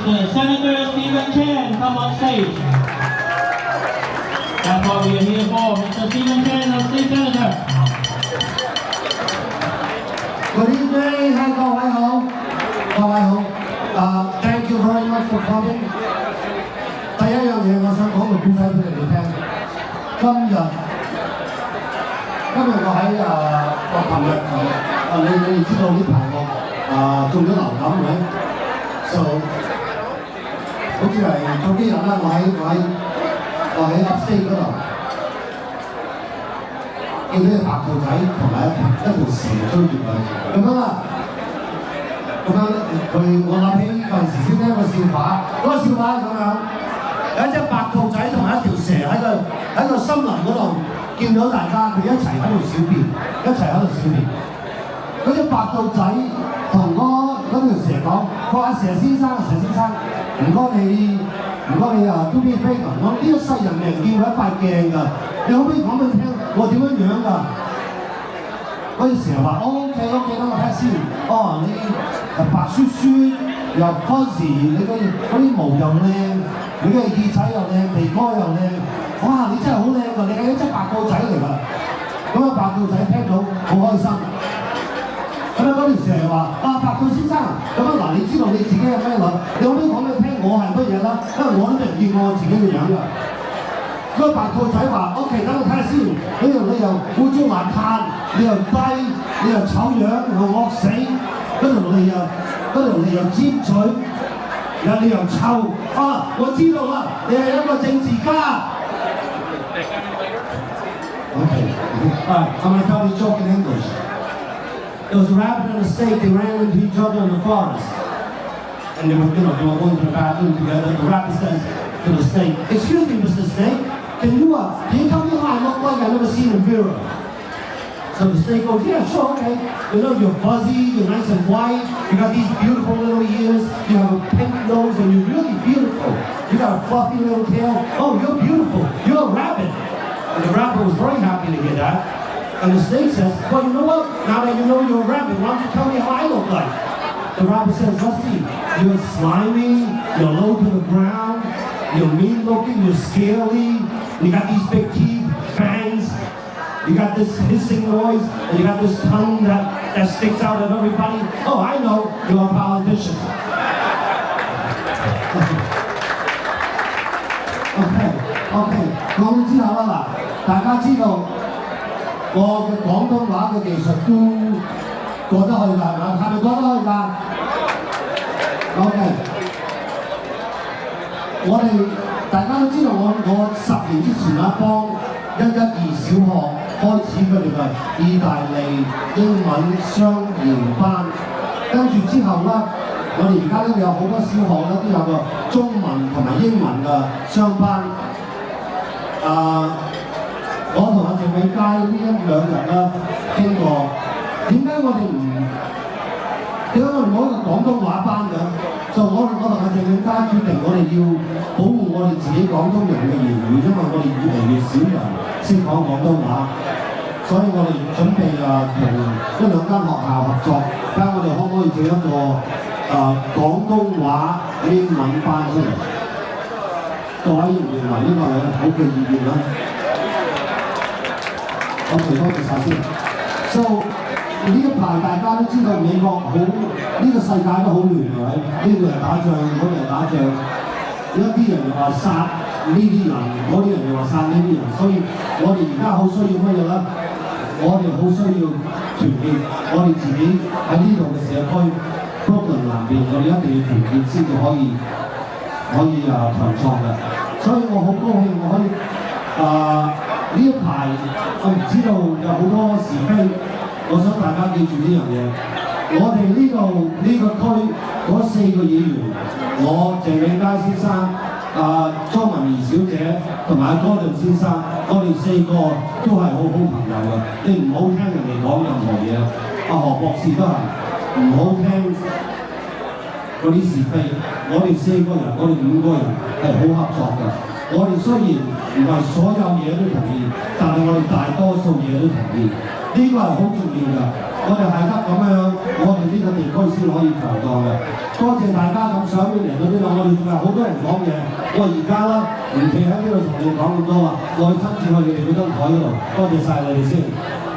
Mr. Senator Stephen Chen come on stage. That's what we are here for, Mr. Stephen Chen, our State Senator. Good evening， 各位好，各位好。Thank you very much for coming。第一樣嘢，我想講個故仔俾你哋聽。今日我喺我琴日你哋知道呢排我中咗流感係咪 ？So 好似係早幾日啦，我喺 Upstate 嗰度見到隻白兔仔同埋一條蛇追住佢，咁樣啦。我諗起嗰陣時先聽個笑話，嗰個笑話係咁樣，有一隻白兔仔同埋一條蛇喺個森林嗰度見到大家，佢一齊喺度小便，嗰隻白兔仔同嗰條蛇講：佢話蛇先生，唔該你do me a favor， 我呢一世人命叫一塊鏡㗎，你可唔可以講俾我聽我點樣㗎？嗰隻蛇話 OK， 等我睇下先。哦，你白雪雪又 fuzzy， 你嗰啲毛又靚，你嘅耳仔又靚，鼻哥又靚，哇！你真係好靚㗎，你係一隻白兔仔嚟㗎。咁啊，白兔仔聽到好開心。咁啊，嗰條蛇話：白兔先生，咁啊嗱，你知道你自己係咩女？你可唔可以講俾我聽我係乜嘢啦？因為我都未見過我自己嘅樣㗎。嗰個白兔仔話 ：OK， 等我睇下先。你又污糟邋遢，你又低，你又醜樣，又惡死，嗰條脷又尖嘴，你又臭。我知道啦，你係一個政治家。Okay, I'm going to tell you a joke in English. There was a rabbit and a snake. They ran into each other in the forest, and they were going to the bathroom together. The rabbit says to the snake, "Excuse me, Mr. Snake, can you tell me how I look like? I've never seen a mirror." So the snake goes, "Yeah, sure, okay. You're fuzzy, you're nice and white, you got these beautiful little ears, you have a pink nose, and you're really beautiful. You got a fluffy little tail. Oh, you're beautiful. You're a rabbit." And the rabbit was very happy to hear that. And the snake says, "Well, you know what? Now that you know you're a rabbit, why don't you tell me how I look like?" The rabbit says, "Let's see. You're slimy, you're low to the ground, you're mean looking, you're scaly, you got these big teeth, fangs, you got this hissing noise, and you got this tongue that sticks out at everybody. Oh, I know, you're a politician." OK， 講咗之後啦，嗱，大家知道我嘅廣東話嘅技術都過得去㗎，係咪過得去㗎 ？OK， 我哋大家都知道我10年之前啦，幫112小學開始佢哋嘅意大利英文雙語班，跟住之後啦，我哋而家咧有好多小學咧都有個中文同埋英文嘅雙班。我同阿鄭美佳呢1-2日啦傾過，點解我哋冇一個廣東話班嘅？就我同阿鄭美佳決定，我哋要保護我哋自己廣東人嘅言語，因為我哋越嚟越少人識講廣東話，所以我哋準備同1-2間學校合作，睇下我哋可唔可以做一個廣東話英文班出嚟。各位認唔認為呢個係好嘅意見啦？OK， 多謝晒先。So 呢一排大家都知道美國好呢個世界都好亂㗎，呢度又打仗，嗰度又打仗，一啲人又話殺呢啲人，嗰啲人又話殺呢啲人，所以我哋而家好需要乜嘢咧？我哋好需要團結，我哋自己喺呢度嘅社區 Brooklyn 南邊，我哋一定要團結先至可以強壯嘅。所以我好高興我可以呢一排我唔知道有好多是非，我想大家記住呢樣嘢。我哋呢個區嗰4個議員，我鄭永佳先生、莊文儀小姐同埋哥頓先生，我哋4個都係好朋友嘅。你唔好聽人哋講任何嘢，何博士都係唔好聽嗰啲是非。我哋4個人，我哋5個人係好合作嘅。我哋雖然唔係所有嘢都同意，但係我哋大多數嘢都同意，呢個係好重要嘅。我哋係得咁樣，我哋呢個地區先可以強壯嘅。多謝大家咁上面嚟到呢度，我哋仲有好多人講嘢，我而家啦唔企喺呢度同你講咁多啊，我去吞住去你哋嗰張台嗰度，多謝晒你哋先。